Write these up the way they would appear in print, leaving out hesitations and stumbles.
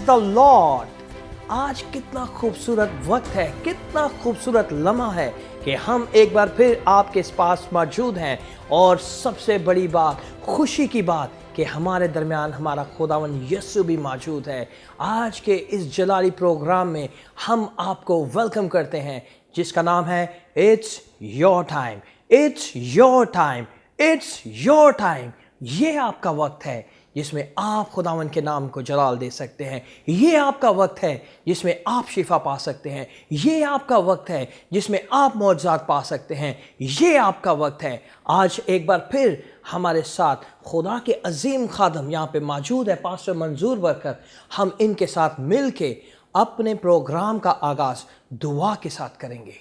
The Lord. आज कितना खूबसूरत वक्त है, कितना खूबसूरत लम्हा है कि हम एक बार फिर आपके पास मौजूद हैं। और सबसे बड़ी बात, खुशी की बात कि हमारे दरमियान हमारा खुदावन यीशु भी मौजूद है। आज के इस जलाली प्रोग्राम में हम आपको वेलकम करते हैं जिसका नाम है it's your time, it's your time, it's your time. ये आपका वक्त है जिसमें आप खुदावन के नाम को जलाल दे सकते हैं। ये आपका वक्त है जिसमें आप शिफा पा सकते हैं। ये आपका वक्त है जिसमें आप मौजज़ात पा सकते हैं। ये आपका वक्त है। आज एक बार फिर हमारे साथ खुदा के अजीम खादम यहाँ पे मौजूद है, पास्टर मंजूर बरकत। हम इनके साथ मिल के अपने प्रोग्राम का आगाज़ दुआ के साथ करेंगे।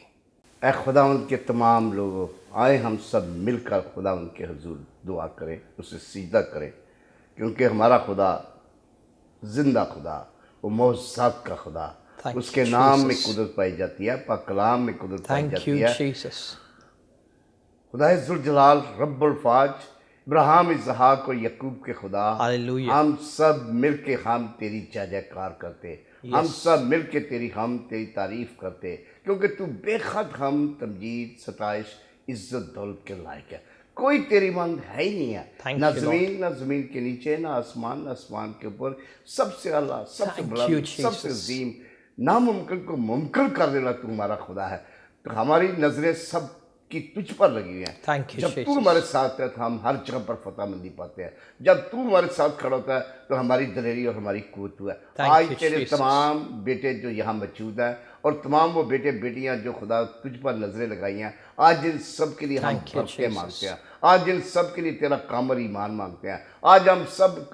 ऐ खुदावंद के तमाम लोगों, आए हम सब मिलकर खुदावंद के हुजूर दुआ करें, उसे सीधा करें, क्योंकि हमारा खुदा जिंदा खुदा, वो मौजज़ात का खुदा, उसके नाम में कुदरत पाई जाती है, पाक कलाम में कुदरत पाई जाती है। खुदा ज़ुल जलाल रब्बुल फाज, इब्राहिम, इसहाक और यकूब के खुदा, हम सब मिलके हम तेरी जय जयकार करते, हम सब मिलके तेरी तारीफ करते, क्योंकि तू बेखद हम तमजीद, सताइश, इज्जत, दौलत के लायक है। कोई तेरी मांग है ही नहीं है, ना ज़मीन के नीचे, ना आसमान के ऊपर। सबसे अल्लाह, सबसे बड़ा, सबसे अजीम, नामुमकिन को मुमकिन कर देना तू हमारा खुदा है। तो हमारी नजरें सब की तुझ पर लगी हैं। जब तू हमारे साथ है तो हम हर जगह पर फतहमंदी पाते हैं। जब तू हमारे साथ खड़ा होता है तो हमारी दलेरी और हमारी कुव्वत है। आज तेरे तमाम बेटे जो यहाँ मौजूद हैं और तमाम वो बेटे बेटियाँ जो खुदा तुझ पर नजरें लगाई हैं, आज इन सब के लिए हम बरकतें मांगते हैं। आज इन सब के लिए तेरा कामर ईमान मांगते हैं। आज हम सब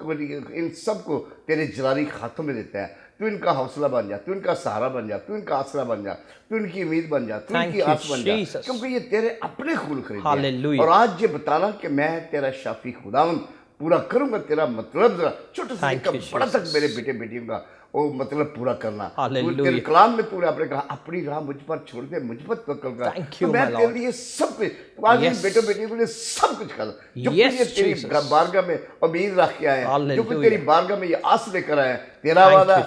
इन सब को तेरे जलाली हाथों में देते हैं। तू इनका हौसला बन जा, तू इनका सहारा बन जा, तू इनका आसरा बन जा, तू इनकी उम्मीद बन जा, तू इनकी आस बन जा, क्योंकि ये तेरे अपने खून खरीदे। और आज ये बताना कि मैं तेरा शाफी खुदावंद पूरा करूंगा। तेरा मतलब जरा छोटे से लेकर बड़ा तक मेरे बेटे बेटियों का वो मतलब पूरा करना। तेरे कलाम में तूने आपने कहा अपनी राह मुझ पर छोड़ दे, मुझ पर तवक्कुल कर, तो मैं तेरे लिए सब कुछ, आज इन बेटों बेटियों के लिए सब कुछ कर, जो कुछ तेरी बारगाह में उम्मीद रख के आए, जो कुछ तेरी बारगाह में ये आस लेकर आए। तेरा वादा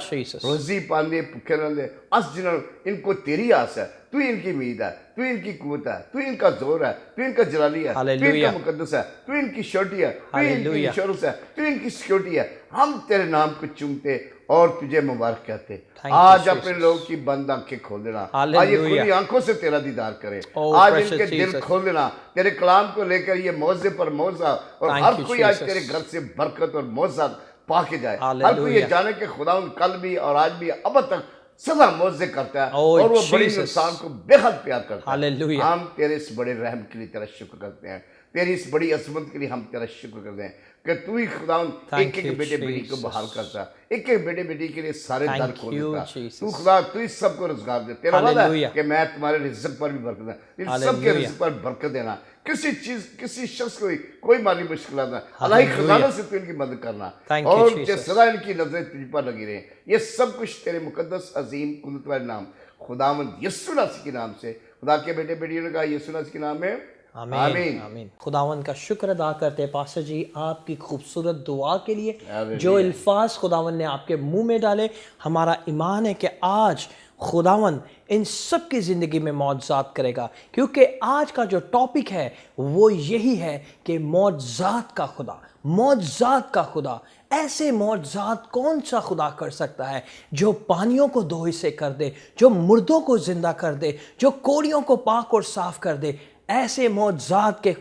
रोजी पाने भूखे रहने अस जिन्होंने, इनको तेरी आस है, तू इनकी उम्मीद है, तू इनकी कुव्वत है, तू इनका जोर है, तू इनका जलाली है, तू इनका मुकद्दस है, तू इनकी शर्टी है, तू इनकी इंश्योरेंस है, तू इनकी सिक्योरिटी है। हम तेरे नाम को चूमते और तुझे मुबारक कहते। आज अपने लोगों की बंद आंखें खोल देना, आज ये खुली आंखों से तेरा दीदार करे। आज इनके दिल खोल देना, तेरे कलाम को लेकर ये मौजे पर मौजा, और हर कोई आज तेरे घर से बरकत और मौजा पा के जाए। हर कोई ये जाने के खुदा कल भी और आज भी अब तक सदा मौजे करता है और वो बड़ी इंसान को बेहद प्यार करता है। हम तेरे इस बड़े रहम के लिए तेरा शुक्र करते हैं, तेरी इस बड़ी अजमत के लिए हम तेरा शुक्र करते हैं कि तू ही खुदा एक एक बेटे बेटी को बहाल करता, एक एक बेटे बेटी के लिए सारे दर खोल देता। तू खुदा, तू इस सबको रोजगार दे। तेरा वादा है कि मैं तुम्हारे रिज़्क पर भी बरकत देना, इन सबके रिज़्क पर बरकत देना। किसी चीज, किसी शख्स को कोई माली मुश्किल ना, अल्लाह ही खजाना से तू इनकी मदद करना, और सदा इनकी नजरें तुझ पर लगी रहे। ये सब कुछ तेरे मुकद्दस अजीम कुदरत वाले नाम खुदावंद यीशु मसीह के नाम से, खुदा के बेटे बेटियों ने कहा यीशु मसीह के नाम में आमीन आमीन। खुदावन का शुक्र अदा करते हैं पास्टर जी आपकी खूबसूरत दुआ के लिए, जो अल्फाज खुदावन ने आपके मुंह में डाले। हमारा ईमान है कि आज खुदावन इन सब की ज़िंदगी में मौजज़ात करेगा, क्योंकि आज का जो टॉपिक है वो यही है कि मौजज़ात का खुदा, मौजज़ात का खुदा। ऐसे मौजज़ात कौन सा खुदा कर सकता है जो पानियों को दो हिस्से कर दे, जो मुर्दों को जिंदा कर दे, जो कोड़ियों को पाक और साफ कर दे। ऐसे मौजज़ात के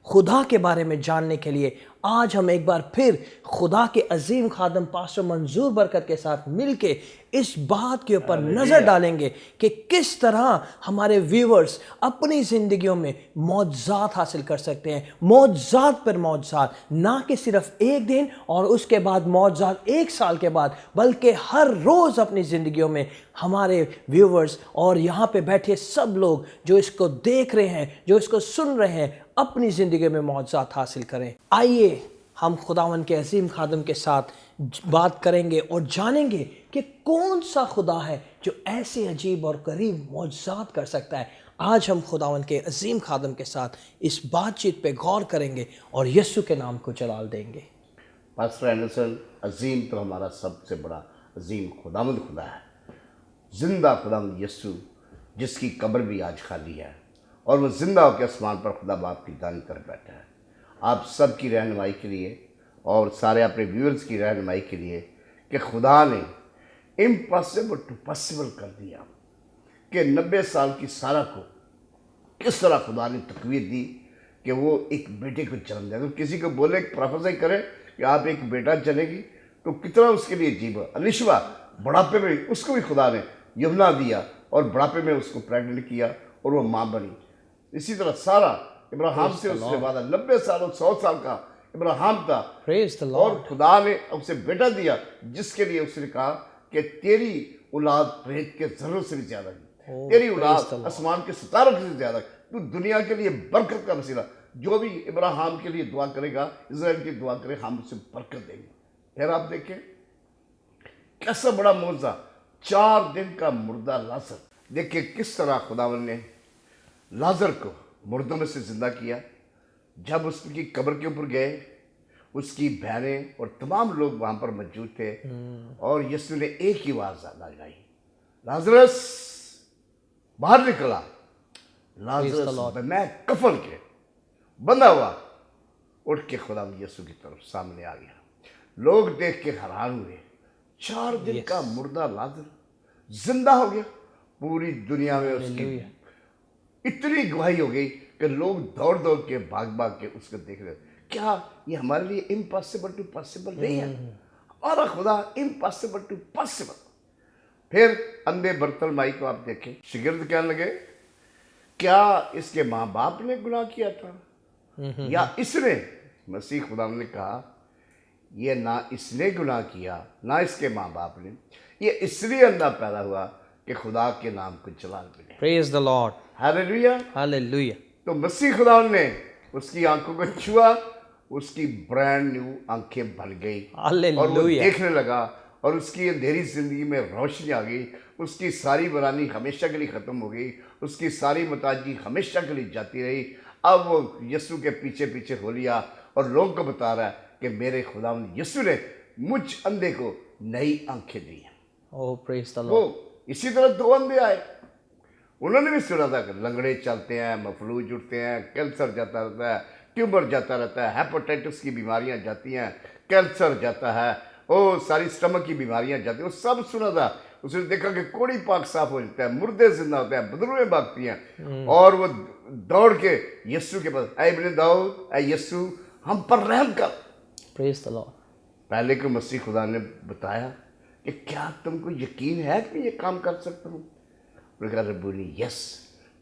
खुदा के बारे में जानने के लिए आज हम एक बार फिर खुदा के अजीम खादम पास्टर मंजूर बरकत के साथ मिलके इस बात के ऊपर नज़र डालेंगे कि किस तरह हमारे व्यूअर्स अपनी ज़िंदगियों में मौजज़ात हासिल कर सकते हैं। मौजज़ात पर मौजज़ात, ना कि सिर्फ एक दिन और उसके बाद मौजज़ात एक साल के बाद, बल्कि हर रोज़ अपनी ज़िंदगियों में हमारे व्यूअर्स और यहाँ पे बैठे सब लोग जो इसको देख रहे हैं, जो इसको सुन रहे हैं, अपनी ज़िंदगी में मौजज़ात हासिल करें। आइए हम खुदावन के अजीम खादम के साथ बात करेंगे और जानेंगे कि कौन सा खुदा है जो ऐसे अजीब और करीब मौजज़ात कर सकता है। आज हम खुदावन के अजीम खादम के साथ इस बातचीत पे गौर करेंगे और यीशु के नाम को जलाल देंगे। पास्टर एंडरसन, अजीम तो हमारा सबसे बड़ा अजीम खुदावंद खुदा है, जिंदा खुदावंद यीशु, जिसकी कब्र भी आज खाली है और वो जिंदा होकर आसमान पर खुदा बाप की दानी कर बैठा है। आप सब की रहनुमाई के लिए और सारे अपने व्यूअर्स की रहनुमाई के लिए कि खुदा ने इम्पॉसिबल टू पॉसिबल कर दिया कि 90 साल की सारा को किस तरह खुदा ने तकवीर दी कि वो एक बेटे को जन्म दे। तो किसी को बोले प्रोफेसर करे कि आप एक बेटा जनेगी तो कितना उसके लिए अजीब है। अलिशवा बुढ़ापे में उसको भी खुदा ने यमुना दिया और बुढ़ापे में उसको प्रेग्नेंट किया और वो माँ बनी। इसी तरह सारा इब्राहिम से उसने वादा 90 साल और 100 साल का इब्राहिम था और खुदा ने उसे बेटा दिया जिसके लिए उसने कहा कि तेरी औलाद रेत के जर्रों से भी ज्यादा है, तेरी औलाद आसमान के सितारों से ज्यादा, तू दुनिया के लिए बरकत का वसीला। जो भी इब्राहिम के लिए दुआ करेगा, इज़राइल की दुआ करे, हम उसे बरकत देंगे। फिर आप देखें कैसा बड़ा मौजा, 4 दिन का मुर्दा लाजर। देखिए किस तरह खुदावन ने लाजर को मुर्दों में से जिंदा किया। जब उसकी कब्र के ऊपर गए, उसकी बहनें और तमाम लोग वहां पर मौजूद थे और यीशु ने एक ही आवाज लगाई, लाजरस बाहर निकला। लाजरस मैं कफन के बंधा हुआ उठ के खुदा यीशु की तरफ सामने आ गया। लोग देख के हैरान हुए, 4 दिन का मुर्दा लाजर जिंदा हो गया। पूरी दुनिया में उसकी इतनी गवाही हो गई कि लोग दौड़ दौड़ के भाग भाग के उसको देख रहे। क्या ये हमारे लिए इम्पॉसिबल टू पॉसिबल नहीं है? हमारा खुदा इम्पॉसिबल टू पॉसिबल। फिर अंधे बर्तलमाई को आप देखें, शिगिर्द कहने लगे क्या इसके माँ बाप ने गुनाह किया था या इसने? मसीह खुदा ने कहा ये ना इसने गुनाह किया ना इसके माँ बाप ने, ये इसलिए अंधा पैदा हुआ कि खुदा के नाम को जलाल मिले। Praise the Lord, hallelujah, hallelujah. तो मसीह खुदा ने उसकी आंखों को छुआ, उसकी ब्रांड न्यू आंखें बन गई और वो देखने लगा और उसकी अंधेरी जिंदगी में रोशनी आ गई। उसकी सारी बरानी हमेशा के लिए ख़त्म हो गई, उसकी सारी मताजी हमेशा के लिए जाती रही। अब वो यीशु के पीछे पीछे हो लिया और लोगों को बता रहा है कि मेरे खुदावंद यीशु ने मुझ अंधे को नई आंखें दी हैं। ओह प्रेज द लॉर्ड। वो इसी तरह 2 अंधे आए, उन्होंने भी सुना था कि लंगड़े चलते हैं, मफलूज उठते हैं, कैंसर जाता रहता है, ट्यूमर जाता रहता है, हेपेटाइटिस की बीमारियां जाती हैं, कैंसर जाता है, ओ सारी स्टमक की बीमारियां जाती हैं, वो सब सुना था। उसने देखा कि कोड़ी पाक साफ हो जाता है, मुर्दे जिंदा होते हैं, बदरूएं भागती हैं और वो दौड़ के यीशु के पास, ऐ इब्ने दाऊद, ऐ यीशु हम पर रहम कर। Praise the Lord. पहले को मसीह खुदा ने बताया कि क्या तुमको यकीन है कि मैं ये काम कर सकता हूँ? उन्होंने कहा रब्बूनी यस,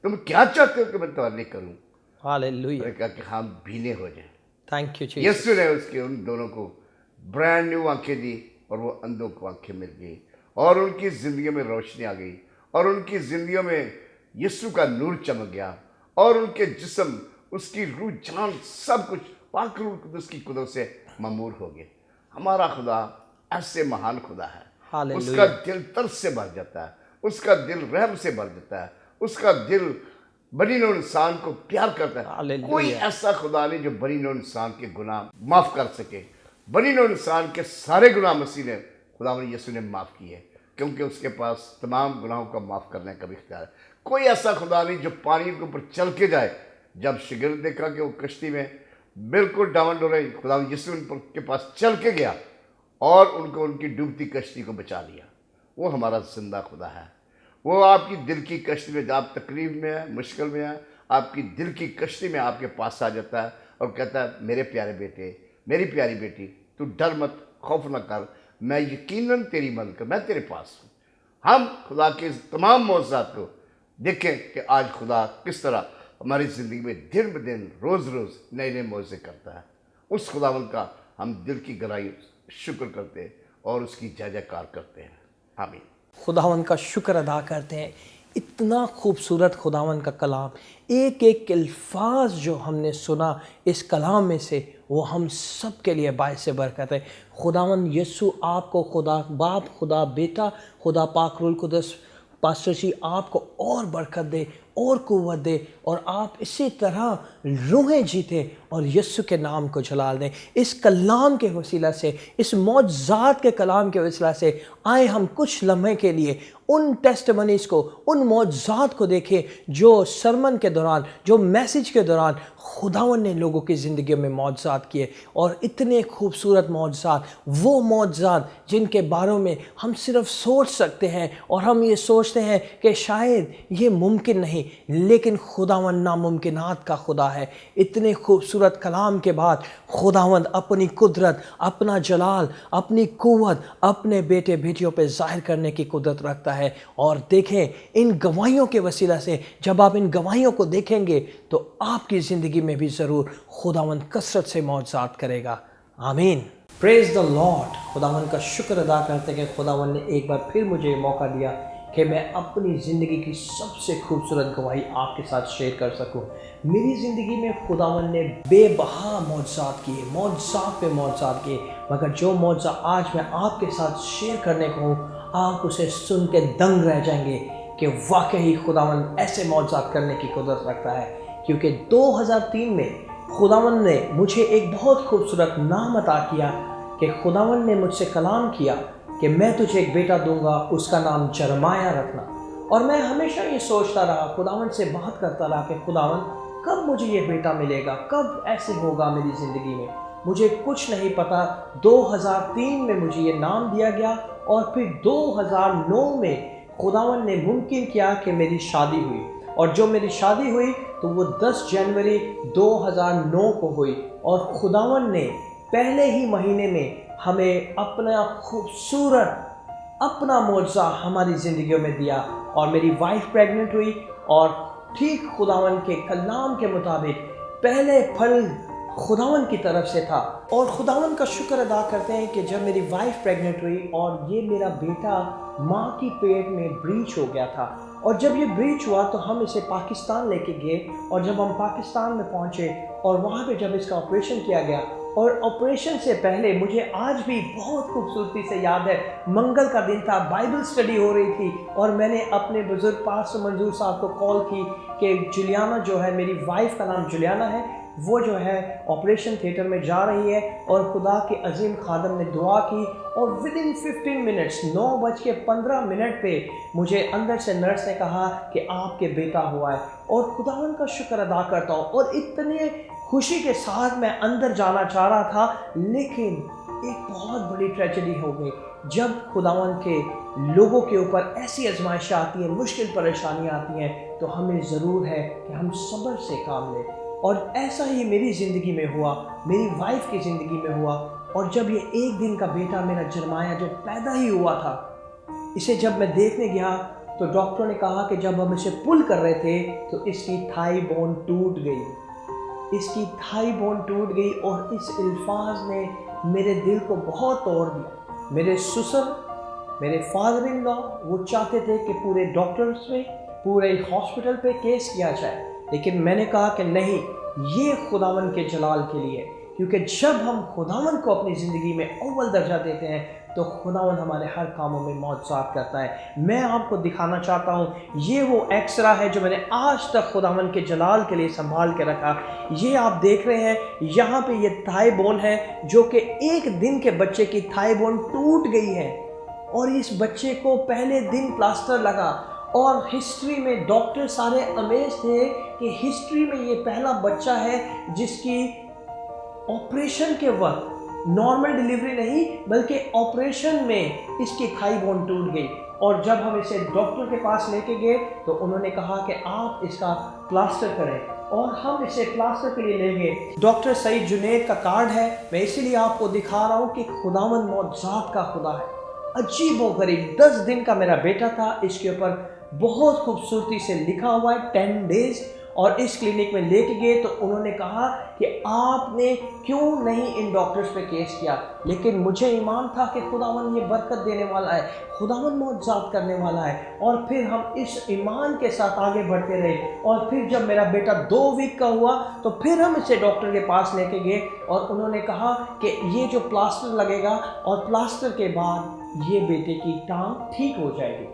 तुम क्या चाहते हो कि मैं तुम्हारे लिए करूँ? हालेलुया। उन्होंने कहा कि हम बीने हो जाए। Thank you Jesus. यीशु ने उसके उन दोनों को ब्रांड न्यू आंखें दी और वो अंधों को आंखें मिल गई और उनकी जिंदगी में रोशनी आ गई और उनकी जिंदगी में यीशु का नूर चमक गया और उनके जिस्म, उसकी रूह, जान, सब कुछ पाक रूह कुदस की कुदरत से ममूर हो गए। हमारा खुदा ऐसे महान खुदा है, उसका दिल तरस से भर जाता है, उसका दिल रहम से भर जाता है, उसका दिल बनी नौ इंसान को प्यार करता है। कोई ऐसा खुदा नहीं जो बनी नौ इंसान के गुनाह माफ कर सके। बनी नौ इंसान के सारे गुनाह मसीह ने, खुदा यीशु ने माफ किए क्योंकि उसके पास तमाम गुनाहों का माफ करने का भी इख्तियार है। कोई ऐसा खुदा नहीं जो पानी के ऊपर चल के जाए। जब शिगिर्द देखा कि वो कश्ती में बिल्कुल डावन डो रही, खुदा यीशु उनके पास चल के गया और उनको उनकी डूबती कश्ती को बचा लिया। वो हमारा जिंदा खुदा है। वो आपकी दिल की कश्ती में, जब आप तकलीफ में है, मुश्किल में है, आपकी दिल की कश्ती में आपके पास आ जाता है और कहता है मेरे प्यारे बेटे, मेरी प्यारी बेटी, तू डर मत, खौफ न कर, मैं यकीनन तेरी मदद कर, मैं तेरे पास हूँ। हम खुदा के तमाम मौजूदात को देखें कि आज खुदा किस तरह हमारी ज़िंदगी में दिन ब दिन रोज़ रोज़ नए नए मौजे करता है। उस खुदावंद का हम दिल की गहराई शुक्र करते हैं और उसकी जय जयकार करते हैं। आमीन। खुदावंद का शुक्र अदा करते हैं। इतना खूबसूरत खुदावंद का कलाम, एक एक अल्फाज जो हमने सुना इस कलाम में से, वो हम सब के लिए बायस बरकत है। खुदावंद यीशु आपको, खुदा बाप, खुदा बेटा, खुदा पाक रूह कुदस, पास्टर जी आपको और बरकत दे और कुव्वत दे और आप इसी तरह रूहें जीते और यीशु के नाम को जलाल दें। इस कलाम के वसीला से, इस मौजज़ात के कलाम के वसीला से आए हम कुछ लम्हे के लिए उन टेस्टिमनीज़ को, उन मौजज़ात को देखें जो सरमन के दौरान, जो मैसेज के दौरान खुदावन ने लोगों की ज़िंदगी में मौजज़ात किए। और इतने खूबसूरत मौजज़ात, वो मौजज़ात जिनके बारे में हम सिर्फ सोच सकते हैं और हम ये सोचते हैं कि शायद ये मुमकिन नहीं, लेकिन खुदावन नामुमकिनात का खुदा है। इतने खूबसूरत कलाम के बाद खुदावंद अपनी कुदरत, अपना जलाल, अपनी कुव्वत अपने बेटे बेटियों पे ज़ाहिर करने की कुदरत रखता है। और देखें, इन गवाहियों के वसीला से जब आप इन गवाहियों को देखेंगे तो आपकी ज़िंदगी में भी ज़रूर खुदावंद कसरत से मौजज़ात करेगा। आमीन। Praise the Lord. खुदावंद का शुक्र अदा करते हैं कि खुदावंद ने एक बार फिर मुझे मौका दिया कि मैं अपनी ज़िंदगी की सबसे खूबसूरत गवाही आपके साथ शेयर कर सकूं। मेरी ज़िंदगी में खुदावंद ने बेबहा मौजज़ात किए, मौजज़ात पे मौजज़ात किए, मगर जो मौजज़ा आज मैं आपके साथ शेयर करने को हूँ, आप उसे सुन के दंग रह जाएंगे कि वाकई खुदावंद ऐसे मौजज़ात करने की कुदरत रखता है। क्योंकि 2003 में खुदावंद ने मुझे एक बहुत खूबसूरत नाम अता किया कि खुदावंद ने मुझसे कलाम किया कि मैं तुझे एक बेटा दूंगा, उसका नाम जरमाया रखना। और मैं हमेशा ये सोचता रहा, खुदावंद से बात करता रहा कि खुदावंद कब मुझे ये बेटा मिलेगा, कब ऐसे होगा मेरी ज़िंदगी में। मुझे कुछ नहीं पता। 2003 में मुझे ये नाम दिया गया और फिर 2009 में खुदावंद ने मुमकिन किया कि मेरी शादी हुई। और जो मेरी शादी हुई तो वो 10 जनवरी 2009 को हुई। और खुदावंद ने पहले ही महीने में हमें अपना खूबसूरत, अपना मौजज़ा हमारी ज़िंदगियों में दिया। और मेरी वाइफ प्रेग्नेंट हुई और ठीक खुदावंद के कलाम के मुताबिक पहले फल खुदावंद की तरफ से था। और खुदावंद का शुक्र अदा करते हैं कि जब मेरी वाइफ प्रेग्नेंट हुई और ये मेरा बेटा माँ की पेट में ब्रीच हो गया था, और जब ये ब्रीच हुआ तो हम इसे पाकिस्तान लेके गए। और जब हम पाकिस्तान में पहुँचे और वहाँ पे जब इसका ऑपरेशन किया गया, और ऑपरेशन से पहले मुझे आज भी बहुत खूबसूरती से याद है, मंगल का दिन था, बाइबल स्टडी हो रही थी और मैंने अपने बुजुर्ग पास्टर मंजूर साहब को कॉल की कि जुलियाना जो है, मेरी वाइफ का नाम जुलियाना है, वो जो है ऑपरेशन थिएटर में जा रही है। और खुदा के अजीम खादम ने दुआ की और विदिन 15 मिनट्स 9:15 पे मुझे अंदर से नर्स ने कहा कि आपके बेटा हुआ है। और खुदावन का शुक्र अदा करता हूँ। और इतने खुशी के साथ मैं अंदर जाना चाह रहा था, लेकिन एक बहुत बड़ी ट्रेजेडी हो गई। जब खुदावन के लोगों के ऊपर ऐसी आजमाइशें आती हैं, मुश्किल परेशानियाँ आती हैं, तो हमें ज़रूर है कि हम सब्र से काम लें। और ऐसा ही मेरी ज़िंदगी में हुआ, मेरी वाइफ की ज़िंदगी में हुआ। और जब ये एक दिन का बेटा मेरा जरमाया जो पैदा ही हुआ था, इसे जब मैं देखने गया तो डॉक्टर ने कहा कि जब हम इसे पुल कर रहे थे तो इसकी थाई बोन टूट गई, इसकी थाई बोन टूट गई। और इस अल्फाज ने मेरे दिल को बहुत तोड़ दिया। मेरे ससुर, मेरे फादर इन लॉ, वो चाहते थे कि पूरे डॉक्टर्स पे, पूरे हॉस्पिटल पे केस किया जाए, लेकिन मैंने कहा कि नहीं, ये खुदावन के जलाल के लिए। क्योंकि जब हम खुदावन को अपनी ज़िंदगी में अव्वल दर्जा देते हैं तो खुदावन हमारे हर कामों में मौजज़ात करता है। मैं आपको दिखाना चाहता हूँ, ये वो एक्सरा है जो मैंने आज तक खुदावन के जलाल के लिए संभाल के रखा। ये आप देख रहे हैं, यहाँ पे ये थाई बोन है जो कि एक दिन के बच्चे की थाई बोन टूट गई है। और इस बच्चे को पहले दिन प्लास्टर लगा और हिस्ट्री में डॉक्टर सारे अमेज थे कि हिस्ट्री में ये पहला बच्चा है जिसकी ऑपरेशन के वक्त, नॉर्मल डिलीवरी नहीं बल्कि ऑपरेशन में इसकी थाई बोन टूट गई। और जब हम इसे डॉक्टर के पास लेके गए तो उन्होंने कहा कि आप इसका प्लास्टर करें, और हम इसे प्लास्टर के लिए ले गए। डॉक्टर सईद जुनैद का कार्ड है, मैं इसीलिए आपको दिखा रहा हूँ कि खुदावंद मौजज़ात का खुदा है। अजीब व गरीब 10 दिन का मेरा बेटा था, इसके ऊपर बहुत खूबसूरती से लिखा हुआ है 10 डेज। और इस क्लिनिक में लेके गए तो उन्होंने कहा कि आपने क्यों नहीं इन डॉक्टर्स पे केस किया, लेकिन मुझे ईमान था कि खुदावन ये बरकत देने वाला है, खुदावन मौजज़ात करने वाला है। और फिर हम इस ईमान के साथ आगे बढ़ते रहे। और फिर जब मेरा बेटा 2 वीक का हुआ तो फिर हम इसे डॉक्टर के पास लेके गए और उन्होंने कहा कि ये जो प्लास्टर लगेगा और प्लास्टर के बाद ये बेटे की टांग ठीक हो जाएगी।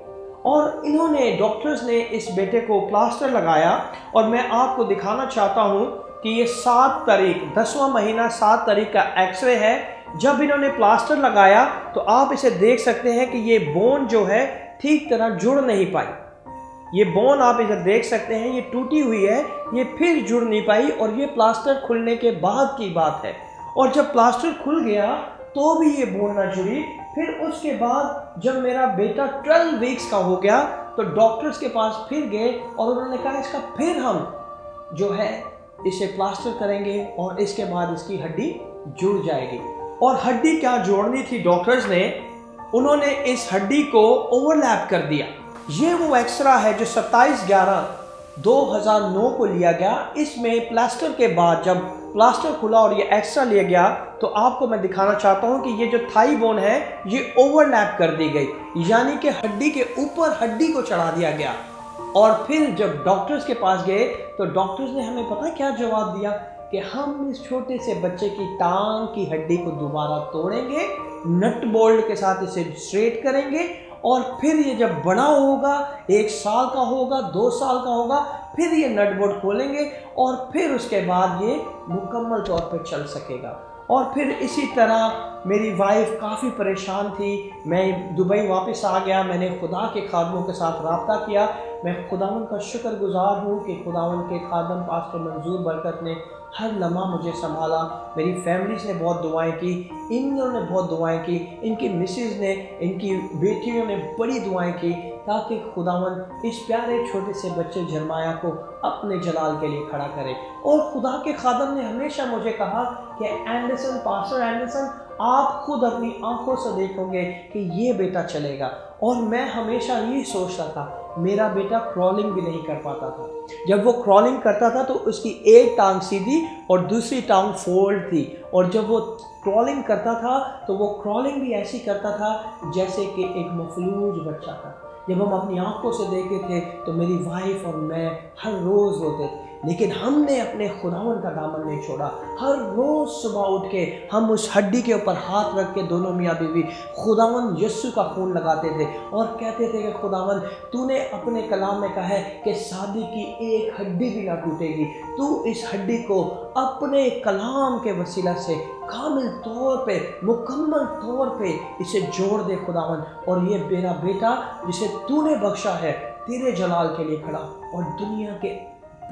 और इन्होंने डॉक्टर्स ने इस बेटे को प्लास्टर लगाया और मैं आपको दिखाना चाहता हूँ कि ये 7 तारीख 10वां महीना 7 तारीख का एक्सरे है। जब इन्होंने प्लास्टर लगाया तो आप इसे देख सकते हैं कि ये बोन जो है ठीक तरह जुड़ नहीं पाई। ये बोन आप इधर देख सकते हैं, ये टूटी हुई है, ये फिर जुड़ नहीं पाई और ये प्लास्टर खुलने के बाद की बात है। और जब प्लास्टर खुल गया तो भी ये बोन ना जुड़ी। फिर उसके बाद जब मेरा बेटा 12 वीक्स का हो गया तो डॉक्टर्स के पास फिर गए और उन्होंने कहा इसका फिर हम जो है इसे प्लास्टर करेंगे और इसके बाद इसकी हड्डी जुड़ जाएगी। और हड्डी क्या जोड़नी थी डॉक्टर्स ने, उन्होंने इस हड्डी को ओवरलैप कर दिया। ये वो एक्सरा है जो 27/11/2009 को लिया गया। इसमें प्लास्टर के बाद जब प्लास्टर खुला और ये एक्स्ट्रा लिया गया तो आपको मैं दिखाना चाहता हूँ कि ये जो थाई बोन है ये ओवरलैप कर दी गई, यानी कि हड्डी के ऊपर हड्डी को चढ़ा दिया गया। और फिर जब डॉक्टर्स के पास गए तो डॉक्टर्स ने हमें पता क्या जवाब दिया कि हम इस छोटे से बच्चे की टांग की हड्डी को दोबारा तोड़ेंगे, नट बोल्ट के साथ इसे स्ट्रेट करेंगे और फिर ये जब बड़ा होगा 1 साल का होगा 2 साल का होगा फिर ये नट बोल्ट खोलेंगे और फिर उसके बाद ये मुकम्मल तौर पर चल सकेगा। और फिर इसी तरह मेरी वाइफ काफ़ी परेशान थी। मैं दुबई वापस आ गया, मैंने खुदा के खादमों के साथ रब्ता किया। मैं खुदावन का शुक्रगुजार हूँ कि खुदावन के खादम पास्टर मंजूर बरकत ने हर लम्हा मुझे संभाला। मेरी फैमिलीज़ ने बहुत दुआएं की, इन लोगों ने बहुत दुआएं की, इनकी मिसेज़ ने, इनकी बेटियों ने बड़ी दुआएं की ताकि खुदावन इस प्यारे छोटे से बच्चे जरमाया को अपने जलाल के लिए खड़ा करे। और खुदा के खादम ने हमेशा मुझे कहा कि एंडरसन, पास्टर एंडरसन, आप खुद अपनी आंखों से देखोगे कि ये बेटा चलेगा। और मैं हमेशा यही सोचता था, मेरा बेटा क्रॉलिंग भी नहीं कर पाता था। जब वो क्रॉलिंग करता था तो उसकी एक टांग सीधी और दूसरी टांग फोल्ड थी, और जब वो क्रॉलिंग करता था तो वो क्रॉलिंग भी ऐसी करता था जैसे कि एक मफलूज बच्चा था। जब हम अपनी आंखों से देखते थे तो मेरी वाइफ और मैं हर रोज़ रोते थे, लेकिन हमने अपने खुदावन का दामन नहीं छोड़ा। हर रोज़ सुबह उठ के हम उस हड्डी के ऊपर हाथ रख के दोनों मियाँ बीवी खुदावन यस्सु का खून लगाते थे और कहते थे कि खुदावन तूने अपने कलाम में कहा है कि शादी की एक हड्डी भी ना टूटेगी, तू इस हड्डी को अपने कलाम के वसीला से कामिल तौर पे, मुकम्मल तौर पे इसे जोड़ दे खुदावन। और ये मेरा बेटा जिसे तूने बख्शा है तेरे जलाल के लिए खड़ा। और दुनिया के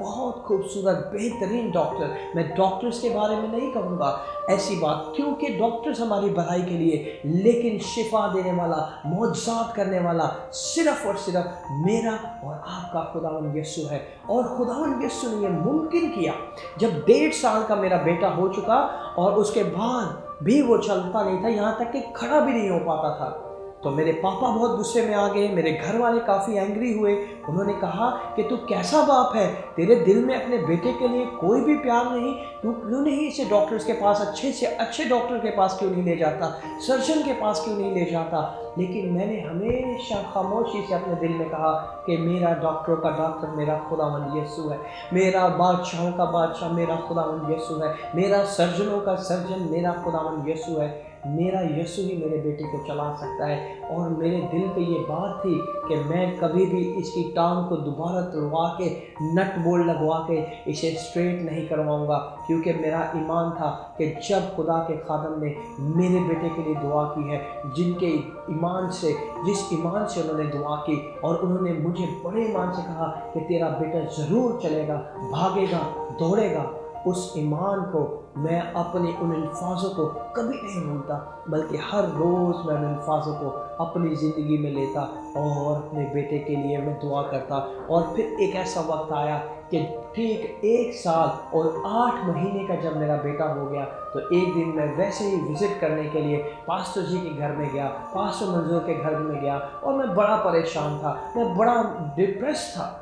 बहुत खूबसूरत बेहतरीन डॉक्टर, मैं डॉक्टर्स के बारे में नहीं कहूँगा ऐसी बात, क्योंकि डॉक्टर्स हमारी भलाई के लिए, लेकिन शिफा देने वाला, मौजज़ात करने वाला सिर्फ़ और सिर्फ मेरा और आपका खुदावन यस्सु है। और खुदावन यस्सु ने यह मुमकिन किया। जब 1.5 साल का मेरा बेटा हो चुका और उसके बाद भी वो चलता नहीं था, यहाँ तक कि खड़ा भी नहीं हो पाता था, तो मेरे पापा बहुत गुस्से में आ गए। मेरे घर वाले काफ़ी एंग्री हुए। उन्होंने कहा कि तू कैसा बाप है, तेरे दिल में अपने बेटे के लिए कोई भी प्यार नहीं, तू क्यों नहीं इसे डॉक्टर्स के पास, अच्छे से अच्छे डॉक्टर के पास क्यों नहीं ले जाता, सर्जन के पास क्यों नहीं ले जाता। लेकिन मैंने हमेशा खामोशी से अपने दिल में कहा कि मेरा डॉक्टरों का डॉक्टर मेरा खुदावंद यस्सु है, मेरा बादशाहों का बादशाह मेरा खुदावंद यस्सु है, मेरा सर्जनों का सर्जन मेरा खुदावंद यस्सु है। मेरा यस्सु ही मेरे बेटे को चला सकता है। और मेरे दिल पे ये बात थी कि मैं कभी भी इसकी टांग को दोबारा तुड़वा के, नट बोल्ट लगवा के इसे स्ट्रेट नहीं करवाऊंगा, क्योंकि मेरा ईमान था कि जब खुदा के खादम ने मेरे बेटे के लिए दुआ की है, जिनके ईमान से, जिस ईमान से उन्होंने दुआ की और उन्होंने मुझे बड़े ईमान से कहा कि तेरा बेटा ज़रूर चलेगा, भागेगा, दौड़ेगा, उस ईमान को मैं अपने उन अल्फाजों को कभी नहीं भूलता, बल्कि हर रोज़ मैं उन अल्फाजों को अपनी ज़िंदगी में लेता और अपने बेटे के लिए मैं दुआ करता। और फिर एक ऐसा वक्त आया कि ठीक 1 साल और 8 महीने का जब मेरा बेटा हो गया, तो एक दिन मैं वैसे ही विज़िट करने के लिए पास्टर जी के घर में गया, पास्टर मंजूर के घर में गया, और मैं बड़ा परेशान था, मैं बड़ा डिप्रेस था,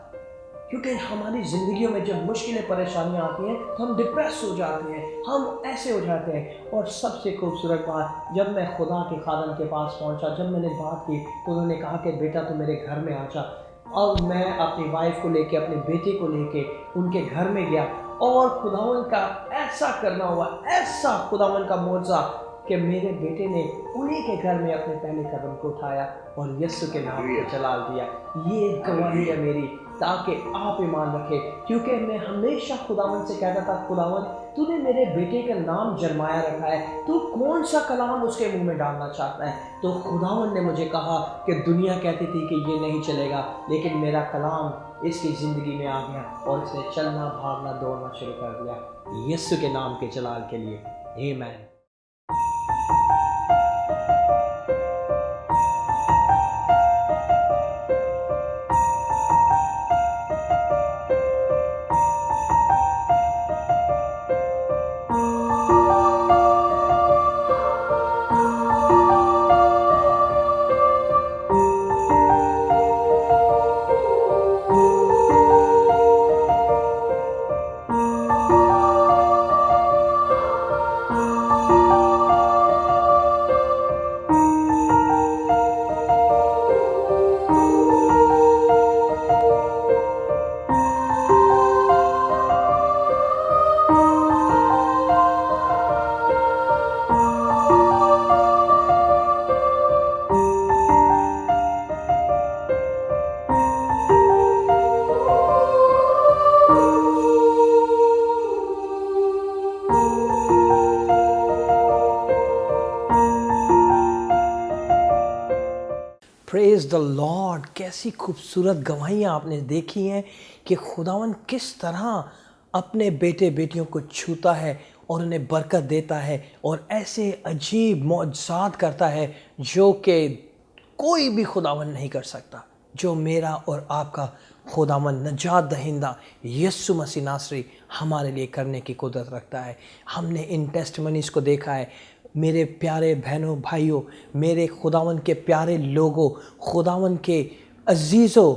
क्योंकि हमारी ज़िंदगियों में जब मुश्किलें परेशानियां आती हैं तो हम डिप्रेस हो जाते हैं, हम ऐसे हो जाते हैं। और सबसे खूबसूरत बात, जब मैं खुदा के खादम के पास पहुंचा, जब मैंने बात की तो उन्होंने कहा कि बेटा तू मेरे घर में आ जा। और मैं अपनी वाइफ को लेके, अपने बेटे को लेके उनके घर में गया और खुदावन का ऐसा करना हुआ, ऐसा खुदावन का मौजज़ा कि मेरे बेटे ने उन्हीं के घर में अपने पहले कदम को उठाया और यीशु के नाम को जलाल दिया। ये एक गवाही है मेरी, ताकि आप ईमान रखें, क्योंकि मैं हमेशा खुदावन से कहता था, खुदावन तूने मेरे बेटे का नाम जरमाया रखा है, तू कौन सा कलाम उसके मुंह में डालना चाहता है। तो खुदावन ने मुझे कहा कि दुनिया कहती थी कि ये नहीं चलेगा, लेकिन मेरा कलाम इसकी ज़िंदगी में आ गया और इसने चलना, भागना, दौड़ना शुरू कर दिया यीशु के नाम के जलाल के लिए। आमीन। Praise the Lord. कैसी खूबसूरत गवाहियाँ आपने देखी हैं कि खुदावन किस तरह अपने बेटे बेटियों को छूता है और उन्हें बरकत देता है और ऐसे अजीब मौजज़ात करता है जो कि कोई भी खुदावन नहीं कर सकता, जो मेरा और आपका खुदावन नजात दहिंदा यीशु मसीह नासरी हमारे लिए करने की कुदरत रखता है। हमने इन टेस्टमनीज़ को देखा है। मेरे प्यारे बहनों भाइयों, मेरे खुदावन के प्यारे लोगों, खुदावन के अजीज़ों,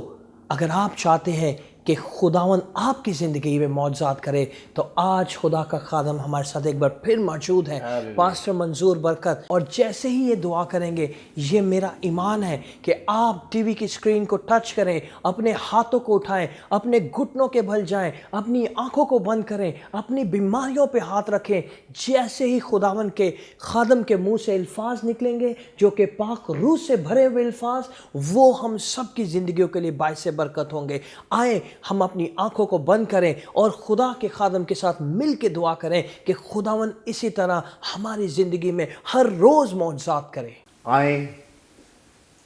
अगर आप चाहते हैं कि खुदावन आपकी ज़िंदगी में मौजज़ात करे तो आज खुदा का खादम हमारे साथ एक बार फिर मौजूद है, पास्टर मंजूर बरकत। और जैसे ही ये दुआ करेंगे, ये मेरा ईमान है कि आप टीवी की स्क्रीन को टच करें, अपने हाथों को उठाएं, अपने घुटनों के बल जाएं, अपनी आंखों को बंद करें, अपनी बीमारियों पे हाथ रखें। जैसे ही खुदावन के खादम के मुंह से अल्फाज निकलेंगे जो कि पाक रूह से भरे हुए अल्फाज, वो हम सब की ज़िंदगियों के लिए बाइस बरकत होंगे। आए हम अपनी आंखों को बंद करें और खुदा के खादम के साथ मिल के दुआ करें कि खुदावन इसी तरह हमारी ज़िंदगी में हर रोज़ मौजज़ात करे। आए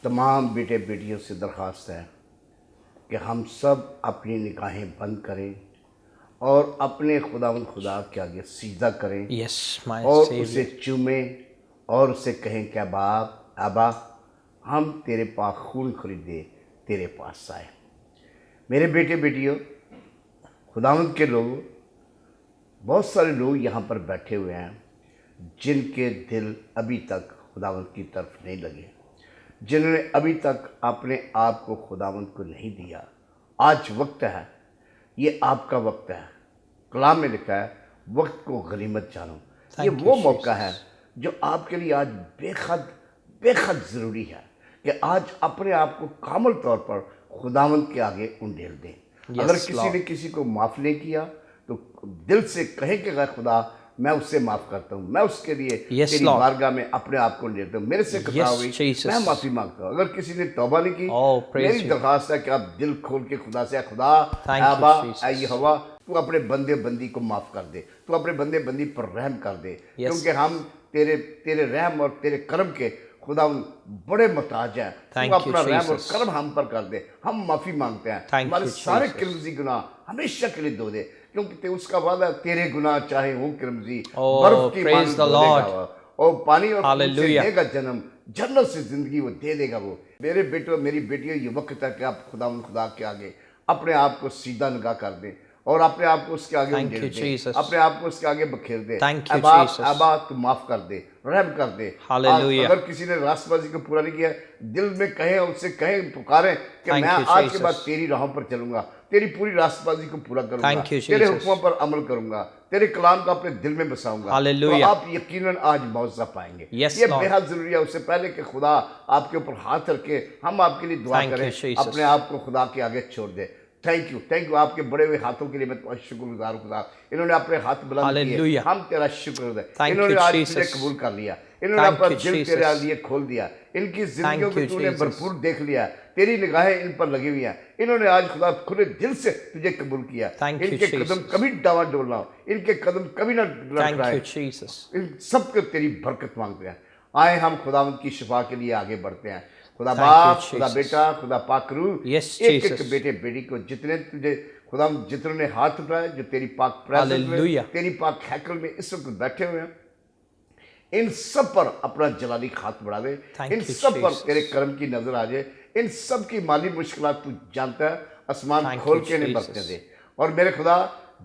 तमाम बेटे बेटियों से दरख्वास्त है कि हम सब अपनी निगाहें बंद करें और अपने खुदावन खुदा के आगे सीधा करें। यस माय और सेवियर। उसे चूमें और उसे कहें कि बाप अबा हम तेरे पास खून खरीदे तेरे पास आए। मेरे बेटे बेटियों, खुदावंद के लोग, बहुत सारे लोग यहाँ पर बैठे हुए हैं जिनके दिल अभी तक खुदावंद की तरफ नहीं लगे, जिन्होंने अभी तक अपने आप को खुदावंद को नहीं दिया। आज वक्त है, ये आपका वक्त है। कलाम में लिखा है वक्त को गनीमत जानो। ये वो मौका है जो आपके लिए आज बेहद बेहद ज़रूरी है कि आज अपने आप को कामल तौर पर खुदावंद के आगे उंडेल दें। अगर किसी ने किसी को माफ़ नहीं किया तो दिल से कहें कि खुदा मैं उससे माफ़ करता हूँ, मैं उसके लिए तेरी बारगाह में अपने आप को लेता हूँ, मेरे से खता हुई मैं माफ़ी मांगता हूँ। अगर किसी ने तौबा नहीं की, मेरी दरख्वास्त है कि आप दिल खोल के खुदा से, खुदा आबा यहोवा तू अपने बंदे बंदी को माफ़ कर दे, तू अपने बंदे बंदी पर रहम कर दे, क्योंकि हम तेरे रहम और तेरे करम के खुदा बड़े मोहताज हैं। तू अपना रहम और करम हम पर कर दे। हम माफ़ी मांगते हैं, हमारे सारे किरमजी गुनाह हमेशा के लिए धो दे, क्योंकि उसका वादा तेरे गुनाह चाहे हो किरमजी बर्फ की मांग धो देगा, और पानी और देगा जन्म, जन्नत से ज़िंदगी वो दे देगा। वो मेरे बेटों मेरी बेटियों, ये वक्त है कि आप खुदा के आगे अपने आप को सीधा निगाह कर दें और अपने आप को उसके आगे उंडेल दे, अपने आप को उसके आगे बखेर दे। अबा तू माफ़ कर दे, रहम कर दे। अगर किसी ने रास्तबाजी को पूरा नहीं किया, दिल में कहें, उससे कहें, पुकारें कि मैं आज के बाद तेरी राहों पर चलूंगा, तेरी पूरी रास्तबाजी को पूरा करूंगा, तेरे हुक्मों पर अमल करूंगा, तेरे कलाम को अपने दिल में बसाऊंगा, तो आप यकीनन आज मौजज़ा पाएंगे। ये बेहद ज़रूरी है। उससे पहले कि खुदा आपके ऊपर हाथ रखे, हम आपके लिए दुआ करें, अपने आप को खुदा के आगे छोड़ दे। थैंक यू आपके बड़े हुए हाथों के लिए मैं तुम्हारा शुक्रगुजार हूं खुदा। इन्होंने अपने हाथ बुलंद किए, Hallelujah. हम तेरा शुक्र है। Thank इन्होंने you, आज Jesus. तुझे कबूल कर लिया, इन्होंने Thank अपना you, दिल Jesus. तेरे लिए खोल दिया, इनकी जिंदगियों को you, तूने Jesus. भरपूर देख लिया, तेरी निगाहें इन पर लगी हुई हैं। इन्होंने आज खुदा खुले दिल से तुझे कबूल किया। Thank you, इनके कदम Jesus. कभी डावाडोल ना हो, इनके कदम कभी ना Thank लड़खड़ाए। you, Jesus. इन सबको तेरी बरकत मांगते हैं। आए हम खुदावंद की शिफा के लिए आगे बढ़ते हैं। खुदा Thank you, बाप, खुदा Jesus. बेटा, खुदा पाकरू, Yes, एक एक Jesus. बेटे बेटी को जितने तुझे खुदा जितने ने हाथ उठाए, जो तेरी पाक प्रेजेंस में, Hallelujah. तेरी पाक हैकल में इस वक्त बैठे हुए हैं, इन सब पर अपना जलाली हाथ बढ़ा दे। Thank इन you, सब पर Jesus. तेरे कर्म की नजर आ जाए। इन सब की माली मुश्किलात तू जानता है, आसमान Thank खोल you, के इन्हें Jesus. बरकत दे। और मेरे खुदा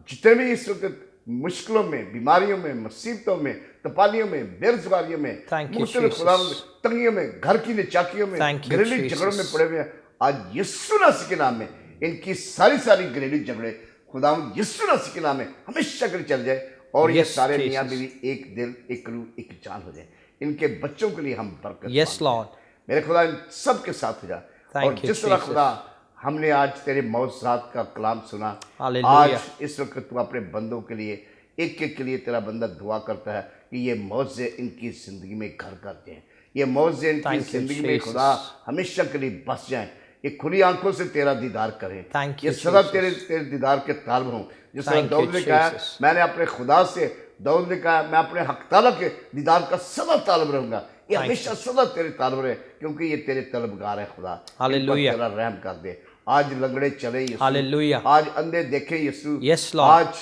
जितने भी इस वक्त मुश्किलों में, बीमारियों में, मुसीबतों में, तपालियों में, बेरोजगारियों में, Thank you, मुख्तलिफ Jesus. खुदा तंगियों में, घर की निचाकियों में, Thank you, घरेलू Jesus. झगड़ों में पड़े हुए हैं, आज यीशु मसीह के नाम में इनकी सारी घरेलू झगड़े खुदा यीशु मसीह के नाम में हमेशा के लिए चल जाए। और ये Yes, सारे Jesus. मियाँ बीवी एक दिल, एक रूह, एक जान हो जाए। इनके बच्चों के लिए हम बरकत Yes, मांगते हैं। Lord. मेरे खुदा इन सब के साथ हो जा। Thank और you, जिस तरह Jesus. खुदा हमने आज तेरे मौजूदात का कलाम सुना, Hallelujah. आज इस वक्त तू अपने बंदों के लिए एक एक के लिए तेरा बंदा दुआ करता है कि ये मौजे इनकी जिंदगी में घर करते हैं, ये मौजे इनकी Thank you, जिंदगी में Jesus. खुदा हमेशा के लिए बस जाएं, ये खुली आंखों से तेरा दीदार करें, Thank ये you, सदा Jesus. तेरे दीदार के तालब हों। जिस तरह Thank you, दाऊद ने कहा, Jesus. मैंने अपने खुदा से, दाऊद ने कहा मैं अपने हक ताला के दीदार का सदा तालब रहूंगा। ये Thank हमेशा सदा तेरे तालब रहे, क्योंकि ये तेरे तलबगार है खुदा। इन पर Hallelujah. तेरा रहम कर दे। आज लंगड़े चले यीशु, Hallelujah. आज अंधे देखे यीशु, Yes, Lord. आज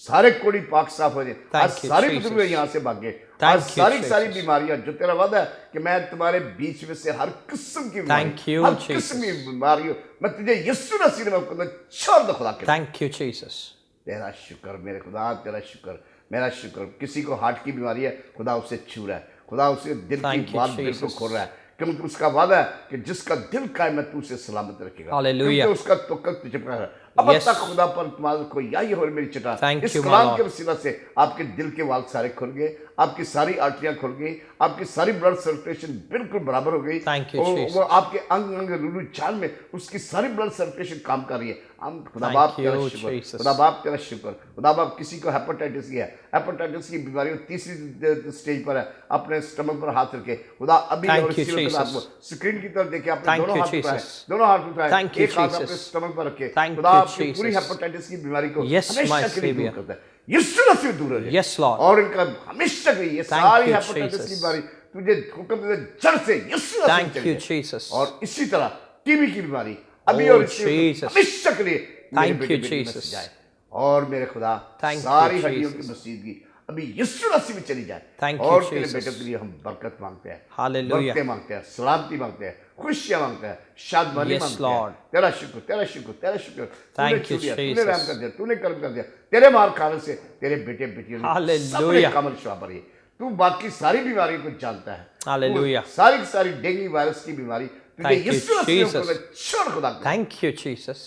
सारे कोड़ी पाक साफ हो जाए, आज Thank you, सारे Jesus. बुजुर्ग यहाँ से भागे, Thank आज you, सारी Jesus. बीमारियां जो तेरा वादा है कि मैं तुम्हारे बीच में से हर किस्म की बीमारी, Thank you, हर Jesus. किस्म की बीमारियों मैं तुझे यीशु मसीह में छोड़ दो खुदा के। Thank you, Jesus. तेरा शुक्र मेरे खुदा, तेरा शुक्र, मेरा शुक्र। किसी को हार्ट की बीमारी है, खुदा उसे छू रहा है, खुदा उसे दिल Thank की you, बात बिल्कुल Jesus. खोल रहा है, क्योंकि उसका वादा है कि जिसका दिल कायम है तू उसे सलामत रखेगा। Hallelujah. क्योंकि उसका तवक्कुल तुझे पर है। अब Yes. तक खुदा पर तुम्हारा कोई यही हो मेरी चटा। Thank इस you, my कलाम Lord. के वसीला से आपके दिल के वाल सारे खुल गए, आपकी सारी आर्टरियां खुल गई, आपकी सारी ब्लड सर्कुलेशन बिल्कुल बराबर हो गई। Thank you, वो Jesus. आपके अंग अंग रूलू जान में उसकी सारी ब्लड सर्कुलेशन काम कर रही है। हम खुदा Thank बाप you, तेरा शुक्र, Jesus. खुदा बाप तेरा शुक्र। खुदा बाप किसी को हेपेटाइटिस की है, हेपेटाइटिस की बीमारी वो तीसरी स्टेज पर है, अपने स्टमक पर हाथ रखे खुदा अभी। Thank और you, इसी वक्त Jesus. आपको स्क्रीन की तरफ देखिए, आपने Thank दोनों you, हाथ उठाए, Jesus. दोनों हाथ उठाए, Thank you, एक हाथ अपने Jesus. स्टमक पर रखे। Thank खुदा you, आपकी पूरी Jesus. हेपेटाइटिस की बीमारी को Yes, हमेशा my के लिए दूर Savior. करता है। यीशु मसीह दूर हो जाए। Yes, Lord. और इनका हमेशा के लिए ये Thank सारी you, हेपेटाइटिस की Jesus. बीमारी तुझे हुक्म दे जड़ से यीशु मसीह Thank चली you, जाए। Jesus. और इसी तरह टीबी की बीमारी अभी Oh, और इसी वक्त Jesus. हमेशा के लिए मेरे Thank बेटे you, बेटी में Jesus. से जाए। और मेरे खुदा Thank you, सारी हड्डियों की Jesus. मसीदगी अभी यीशु मसीह में चली जाए। Thank you, और तेरे Jesus. बेटों के लिए हम बरकत मांगते हैं, Hallelujah. बरकतें मांगते हैं, सलामती मांगते हैं, खुशियां मांगते हैं, शादमानी Yes, मांगते Lord. हैं। तेरा शुक्र, तेरा शुक्र, तेरा शुक्र। तूने Thank you, छू लिया, तूने Jesus. रहम कर दिया, तूने कर्म कर दिया। तेरे मार खाने से तेरे बेटे बेटियों ने Hallelujah. सबने कमल शुआ भरी। तू बाकी सारी बीमारियों को जानता है। Hallelujah. तू सारी की सारी डेंगू वायरस की बीमारी तुझे Thank you, Yeshu Masih Jesus. में छोड़ खुदा के, Thank you, Jesus.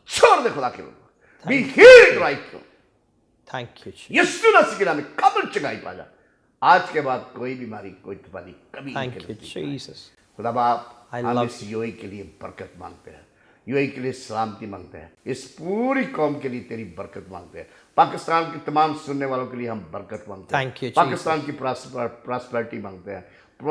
छोड़ दे खुदा के। Be healed right now. Thank you, Jesus. यीशु मसीह के नाम में कमल चंगाई पा जा। आज के बाद कोई बीमारी, कोई तबाही कभी Thank नहीं you, चलेगी। Jesus. खुदा बाप, I हम love इस यूएई के लिए बरकत मांगते हैं, यूएई के लिए सलामती मांगते हैं, इस पूरी कौम के लिए तेरी बरकत मांगते हैं। पाकिस्तान के तमाम सुनने वालों के लिए हम बरकत मांगते हैं। Thank you, पाकिस्तान की प्रॉस्पेरिटी मांगते हैं।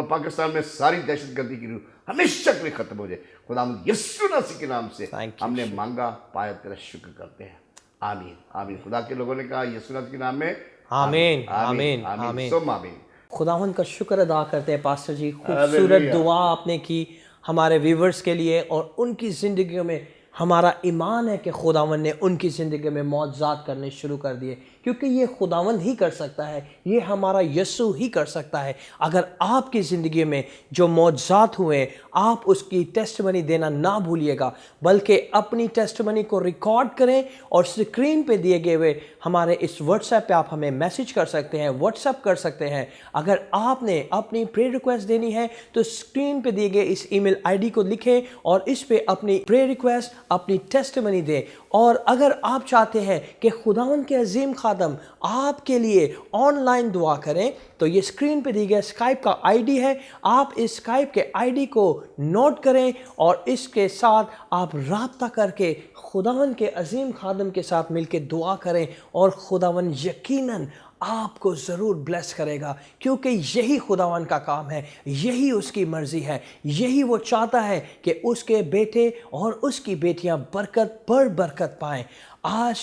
पाकिस्तान में सारी दहशतगर्दी की रूह हमेशा के लिए खत्म हो जाए। खुदा हम यीशु मसीह के नाम से Thank you, हमने मांगा, पाया, तेरा शुक्र करते हैं। आमीन आमीन। खुदा के लोगों ने कहा यीशु मसीह के नाम में आमीन, आमीन, आमीन। सोम आमीन। खुदावन का शुक्र अदा करते हैं पास्टर जी, खूबसूरत हालेलुया। दुआ आपने की हमारे व्यूवर्स के लिए, और उनकी ज़िंदगियों में हमारा ईमान है कि खुदावन ने उनकी ज़िंदगी में मौजज़ात करने शुरू कर दिए, क्योंकि ये खुदावन ही कर सकता है, ये हमारा यीशु ही कर सकता है। अगर आपकी ज़िंदगी में जो मौजज़ात हुए, आप उसकी टेस्टमनी देना ना भूलिएगा, बल्कि अपनी टेस्टमनी को रिकॉर्ड करें और स्क्रीन पे दिए गए हुए हमारे इस व्हाट्सएप पे आप हमें मैसेज कर सकते हैं, व्हाट्सएप कर सकते हैं। अगर आपने अपनी प्रेयर रिक्वेस्ट देनी है तो स्क्रीन पे दिए गए इस ईमेल आईडी को लिखें और इस पे अपनी प्रेयर रिक्वेस्ट, अपनी टेस्टमनी दें, और अगर आप चाहते हैं कि खुदावंद के अजीम खादम आपके लिए ऑनलाइन दुआ करें तो ये स्क्रीन पे दी गई स्काइप का आईडी है। आप इस स्काइप के आईडी को नोट करें और इसके साथ आप राब्ता करके खुदावंद के अजीम खादम के साथ मिलकर दुआ करें और खुदावंद यकीनन आपको ज़रूर ब्लेस करेगा, क्योंकि यही खुदावन का काम है, यही उसकी मर्ज़ी है, यही वो चाहता है कि उसके बेटे और उसकी बेटियां बरकत पर बरकत पाएं। आज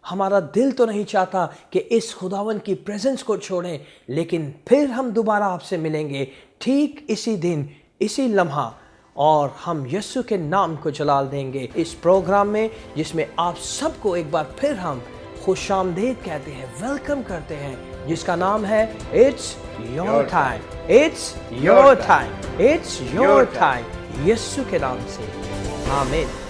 हमारा दिल तो नहीं चाहता कि इस खुदावन की प्रेजेंस को छोड़ें, लेकिन फिर हम दोबारा आपसे मिलेंगे ठीक इसी दिन, इसी लम्हा, और हम यीशु के नाम को जलाल देंगे इस प्रोग्राम में, जिसमें आप सबको एक बार फिर हम खुशामदीद कहते हैं, वेलकम करते हैं, जिसका नाम है it's your time, it's your time, it's your time, यीशु के नाम से, आमीन।